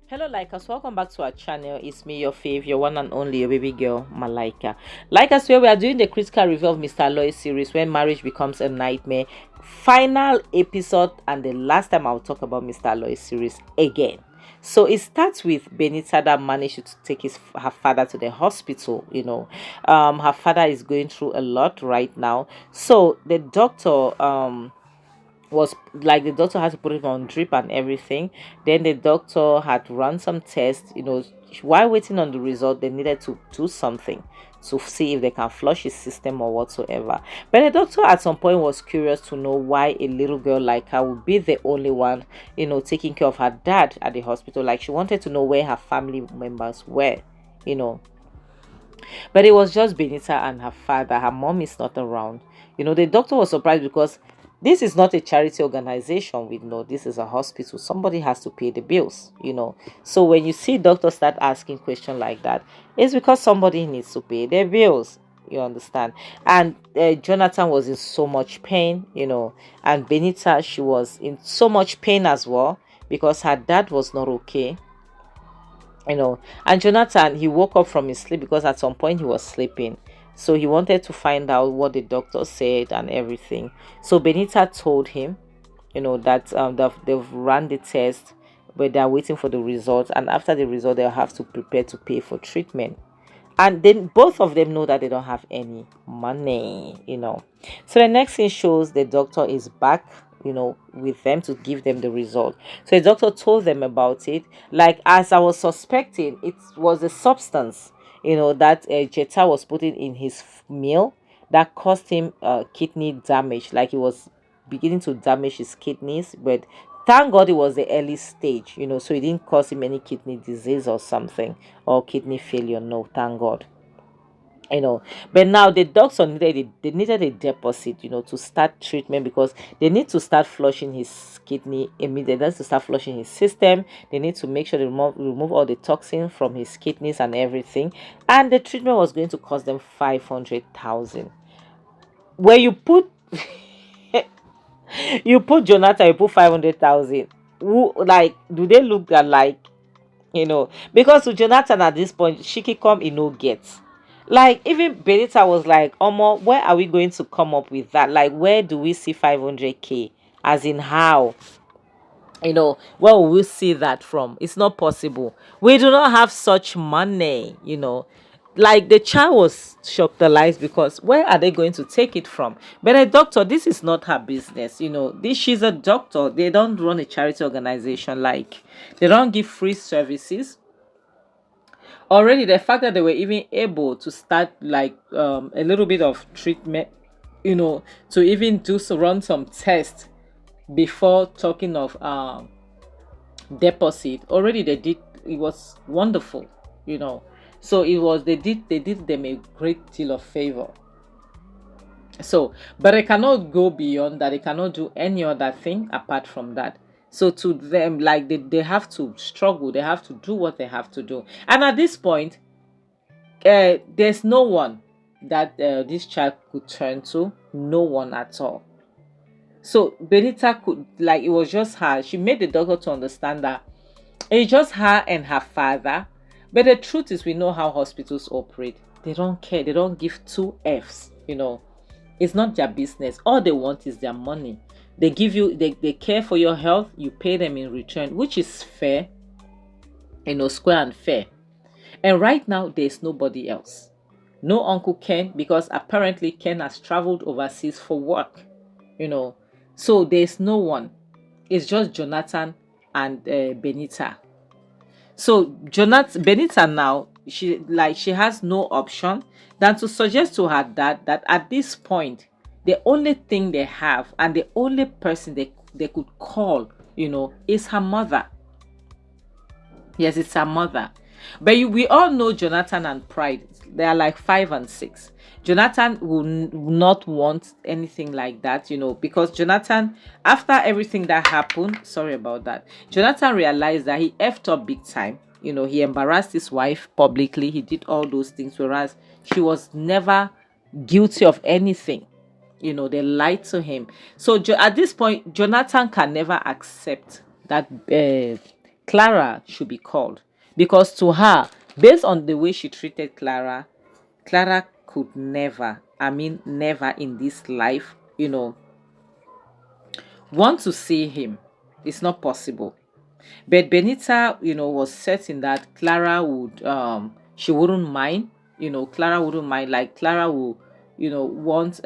Hello, Likers. Welcome back to our channel. It's me, your fave, your one and only, your baby girl, Malaika. Likers, where we are doing the critical review of Mr. Aloy series, When Marriage Becomes a Nightmare. Final episode, and the last time I'll talk about Mr. Aloy series again. So it starts with Benita that managed to take her father to the hospital. Her father is going through a lot right now. So the doctor, was like the doctor had to put him on drip and everything. Then the doctor had run some tests. While waiting on the result, they needed to do something to see if they can flush his system or whatsoever. But the doctor at some point was curious to know why a little girl like her would be the only one, taking care of her dad at the hospital. Like, she wanted to know where her family members were, you know but it was just Benita and her father. Her mom is not around. The doctor was surprised because this is not a charity organization. We know this is a hospital. Somebody has to pay the bills. So when you see doctors start asking questions like that, it's because somebody needs to pay their bills. You understand? And Jonathan was in so much pain, and Benita, she was in so much pain as well because her dad was not okay. And Jonathan, he woke up from his sleep because at some point he was sleeping, so he wanted to find out what the doctor said and everything. So Benita told him, that they've run the test, but they're waiting for the results, and after the result they'll have to prepare to pay for treatment. And then both of them know that they don't have any money. So the next thing shows the doctor is back, with them to give them the result. So the doctor told them about it. Like, as I was suspecting, it was a substance, that Jetta was putting in his meal that caused him kidney damage. Like, he was beginning to damage his kidneys, but thank God it was the early stage, so it didn't cause him any kidney disease or something, or kidney failure. No, thank God. But now the doctor needed a deposit, to start treatment, because they need to start flushing his kidney immediately. They need to start flushing his system. They need to make sure they remove all the toxin from his kidneys and everything. And the treatment was going to cost them 500,000. Where you put you put Jonathan, you put 500,000. Who, like, do they look alike? Because to Jonathan at this point, Shiki come in no gets. Like, even Benita was like, Omo, where are we going to come up with that? Like, where do we see 500k? As in, how? Where will we see that from? It's not possible. We do not have such money. Like, the child was shocked alive because where are they going to take it from? But a doctor, this is not her business. This, she's a doctor. They don't run a charity organization. Like, they don't give free services. Already, the fact that they were even able to start, like, a little bit of treatment, to even run some tests before talking of deposit. Already they did. It was wonderful. So they did them a great deal of favor. So, but they cannot go beyond that. They cannot do any other thing apart from that. So to them, like, they have to struggle. They have to do what they have to do. And at this point, there's no one that this child could turn to. No one at all. So Benita could, like, it was just her. She made the doctor to understand that it's just her and her father. But the truth is, we know how hospitals operate. They don't care. They don't give two Fs. It's not their business. All they want is their money. They give you, they care for your health. You pay them in return, which is fair, square and fair. And right now, there's nobody else. No Uncle Ken, because apparently Ken has traveled overseas for work. So there's no one. It's just Jonathan and Benita. So Benita now, she has no option than to suggest to her dad that at this point, the only thing they have and the only person they could call, is her mother. Yes, it's her mother. But we all know Jonathan and Pride. They are like 5 and 6. Jonathan will not want anything like that, because Jonathan, after everything that happened, sorry about that, Jonathan realized that he effed up big time. He embarrassed his wife publicly. He did all those things, whereas she was never guilty of anything. They lied to him. So at this point, Jonathan can never accept that Clara should be called, because to her, based on the way she treated Clara, Clara could never, I mean, never in this life, want to see him. It's not possible. But Benita, was certain that Clara would, she wouldn't mind, Clara wouldn't mind, like Clara will, want,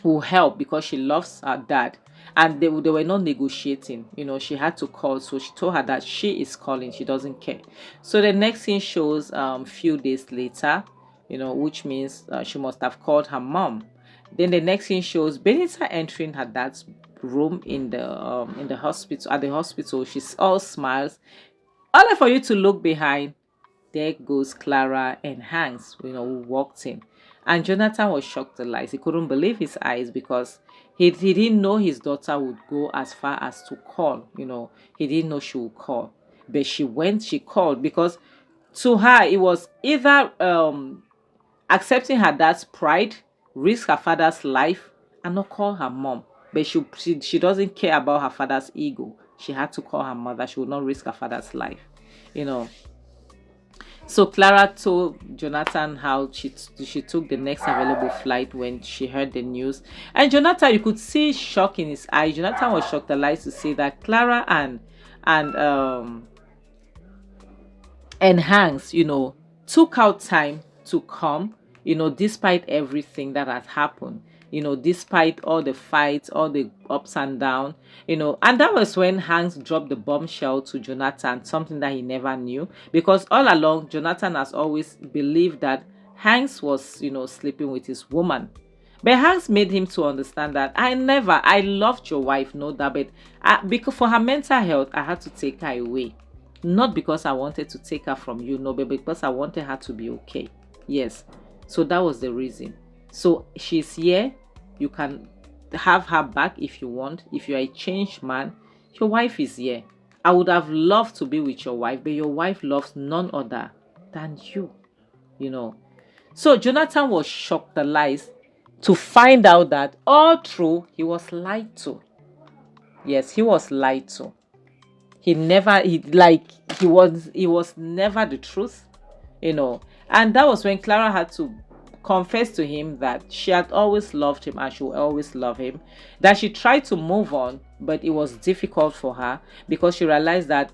will help because she loves her dad. And they were not negotiating, she had to call. So she told her that she is calling, she doesn't care. So the next thing shows few days later, which means she must have called her mom. Then the next thing shows Benita entering her dad's room in the hospital. At the hospital, she's all smiles. Only for you to look behind, there goes Clara and Hanks, who walked in. And Jonathan was shocked to lies. He couldn't believe his eyes because he didn't know his daughter would go as far as to call. He didn't know she would call. But she called because to her, it was either accepting her dad's pride, risk her father's life, and not call her mom. But she doesn't care about her father's ego. She had to call her mother. She would not risk her father's life. You know, so Clara told Jonathan how she took the next available flight when she heard the news. And Jonathan, you could see shock in his eyes. Jonathan was shocked alive to see that Clara and and Hanks, took out time to come, despite everything that had happened, despite all the fights, all the ups and downs, and that was when Hanks dropped the bombshell to Jonathan, something that he never knew, because all along, Jonathan has always believed that Hanks was, sleeping with his woman. But Hanks made him to understand that I loved your wife, no doubt, but because for her mental health, I had to take her away. Not because I wanted to take her from you, no, but because I wanted her to be okay. Yes. So that was the reason. So she's here. You can have her back if you want. If you're a changed man, your wife is here. I would have loved to be with your wife, but your wife loves none other than you. So Jonathan was shocked the lies to find out that all through he was lied to. Yes, he was lied to. He was never the truth, and that was when Clara had to confess to him that she had always loved him and she will always love him, that she tried to move on, but it was difficult for her because she realized that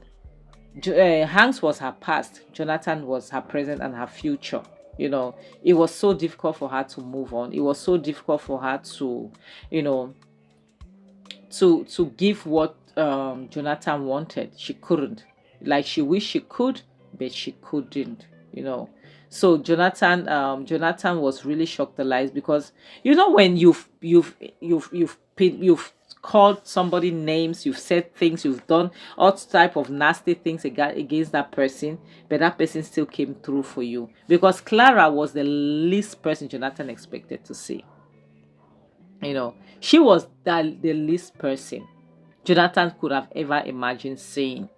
Hanks was her past, Jonathan was her present and her future. It was so difficult for her to move on. It was so difficult for her to you know to give what Jonathan wanted. She couldn't. Like she wished she could, but she couldn't. So Jonathan was really shocked the lies because when you've called somebody names, you've said things, you've done all type of nasty things against that person, but that person still came through for you, because Clara was the least person Jonathan expected to see. She was the least person Jonathan could have ever imagined seeing.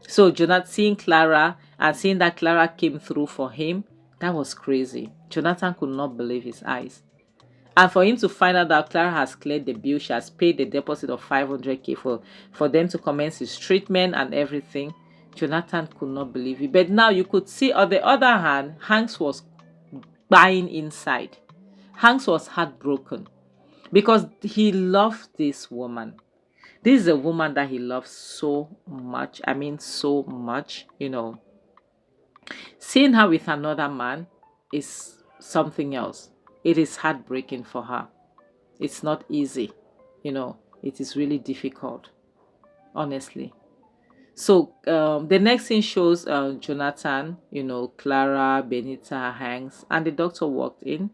So Jonathan seeing Clara and seeing that Clara came through for him, that was crazy. Jonathan could not believe his eyes. And for him to find out that Clara has cleared the bill, she has paid the deposit of 500k for them to commence his treatment and everything, Jonathan could not believe it. But now you could see, on the other hand, Hanks was buying inside. Hanks was heartbroken because he loved this woman. This is a woman that he loves so much. I mean, so much. Seeing her with another man is something else. It is heartbreaking for her. It's not easy. It is really difficult, honestly. So the next thing shows Jonathan, Clara, Benita, Hanks, and the doctor walked in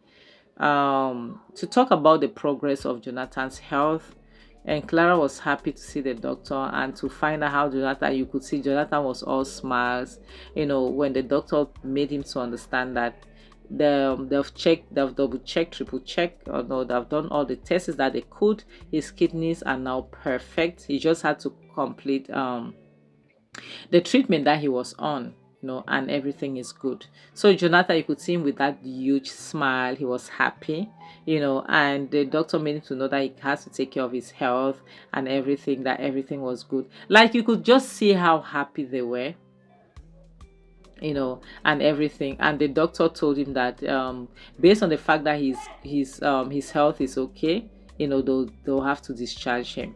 to talk about the progress of Jonathan's health. And Clara was happy to see the doctor and to find out how you could see Jonathan was all smiles, when the doctor made him to understand that they've double checked, triple checked, or no, they've done all the tests that they could. His kidneys are now perfect. He just had to complete the treatment that he was on, and everything is good. So Jonathan, you could see him with that huge smile. He was happy, and the doctor made him to know that he has to take care of his health and everything, that everything was good. Like you could just see how happy they were, and everything. And the doctor told him that based on the fact that his health is okay, they'll have to discharge him.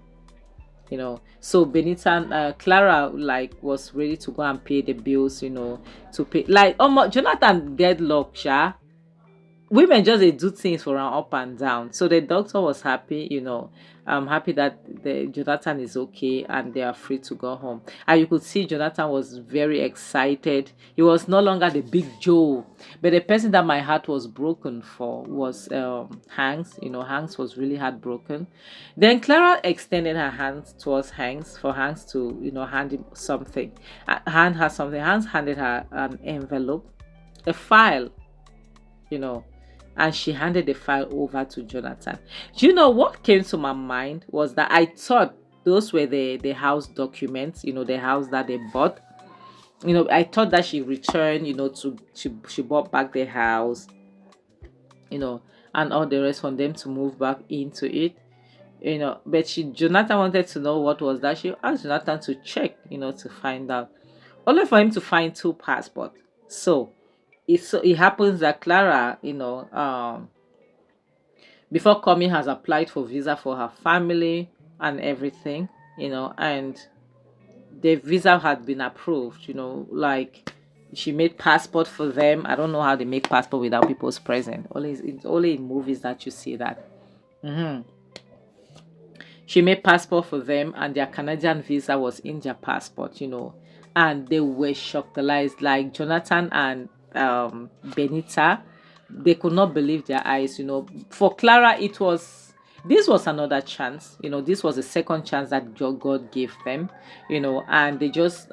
So Benita, Clara, like, was ready to go and pay the bills, to pay, like, Jonathan get luck, sha. Women just they do things for her up and down. So the doctor was happy, I'm happy that the Jonathan is okay and they are free to go home. And you could see Jonathan was very excited. He was no longer the big Joe, but the person that my heart was broken for was Hanks. Hanks was really heartbroken. Then Clara extended her hands towards Hanks for Hanks to hand him something, hand her something. Hanks handed her an envelope, a file, you know and she handed the file over to Jonathan. What came to my mind was that I thought those were the house documents, the house that they bought. I thought that she returned, she bought back the house, and all the rest for them to move back into it. But Jonathan wanted to know what was that. She asked Jonathan to check, to find out. Only for him to find two passports. So it happens that Clara, before coming, has applied for visa for her family and everything, and the visa had been approved, like she made passport for them. I don't know how they make passport without people's present. It's only in movies that you see that. Hmm. She made passport for them, and their Canadian visa was in their passport, and they were shocked, like Jonathan and Benita. They could not believe their eyes. For Clara, this was another chance. This was a second chance that God gave them. And they just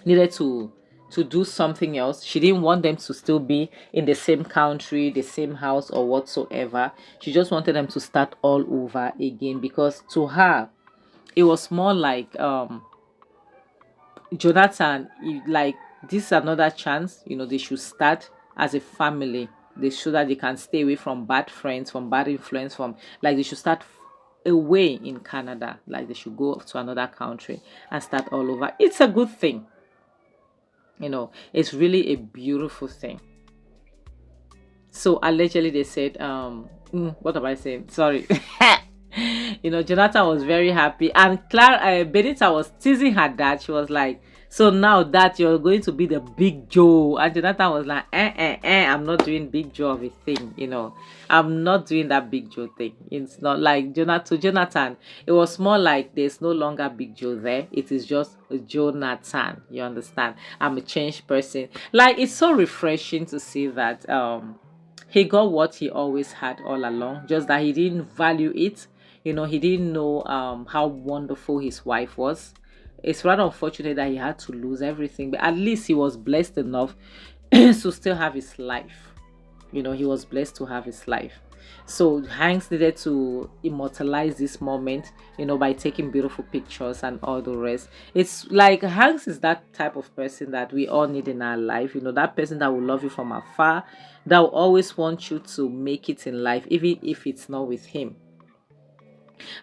needed to do something else. She didn't want them to still be in the same country, the same house, or whatsoever. She just wanted them to start all over again, because to her it was more like Jonathan, like, this is another chance. They should start as a family. They should, that they can stay away from bad friends, from bad influence, from, like, they should start away in Canada. Like, they should go to another country and start all over. It's a good thing. It's really a beautiful thing. So allegedly they said, what am I saying? Sorry. Jonathan was very happy, and Clara, Benita was teasing her dad. She was like, so now that you're going to be the big Joe, and Jonathan was like, I'm not doing big Joe of a thing. I'm not doing that big Joe thing. It's not like Jonathan. It was more like there's no longer big Joe there. It is just Jonathan. You understand? I'm a changed person. Like, it's so refreshing to see that he got what he always had all along, just that he didn't value it. He didn't know how wonderful his wife was. It's rather unfortunate that he had to lose everything, but at least he was blessed enough to still have his life. He was blessed to have his life. So Hanks needed to immortalize this moment, by taking beautiful pictures and all the rest. It's like Hanks is that type of person that we all need in our life. That person that will love you from afar, that will always want you to make it in life, even if it's not with him,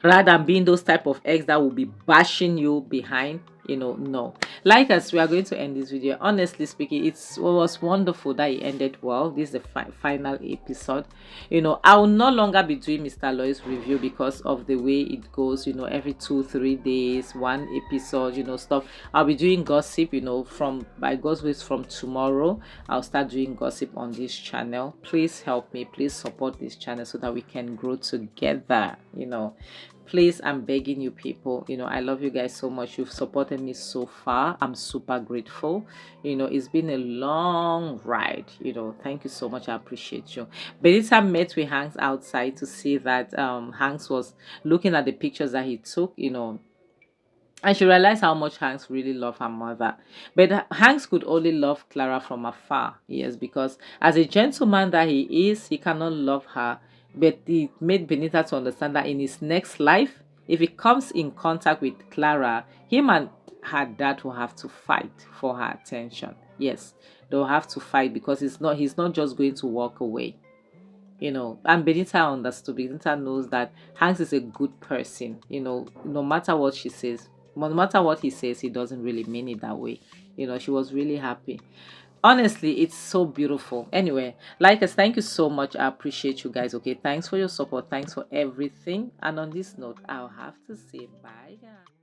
rather than being those type of ex that will be bashing you behind. No. Like, as we are going to end this video, honestly speaking, it was wonderful that it ended well. This is the final episode. I will no longer be doing Mr. Aloy's review because of the way it goes. Every 2-3 days, one episode, stuff. I'll be doing gossip, from, by God's grace, from tomorrow I'll start doing gossip on this channel. Please help me, please support this channel so that we can grow together. Please, I'm begging you people. I love you guys so much. You've supported me so far. I'm super grateful. It's been a long ride. Thank you so much. I appreciate you. Benita met with Hanks outside to see that Hanks was looking at the pictures that he took, and she realized how much Hanks really loved her mother. But Hanks could only love Clara from afar. Yes, because as a gentleman that he is, he cannot love her. But he made Benita to understand that in his next life, if he comes in contact with Clara, him and her dad will have to fight for her attention. Yes, they'll have to fight because he's not just going to walk away. And Benita understood. Benita knows that Hanks is a good person. No matter what she says, no matter what he says, he doesn't really mean it that way. She was really happy. Honestly, it's so beautiful. Anyway, like us, thank you so much. I appreciate you guys. Okay, thanks for your support. Thanks for everything. And on this note, I'll have to say bye, guys.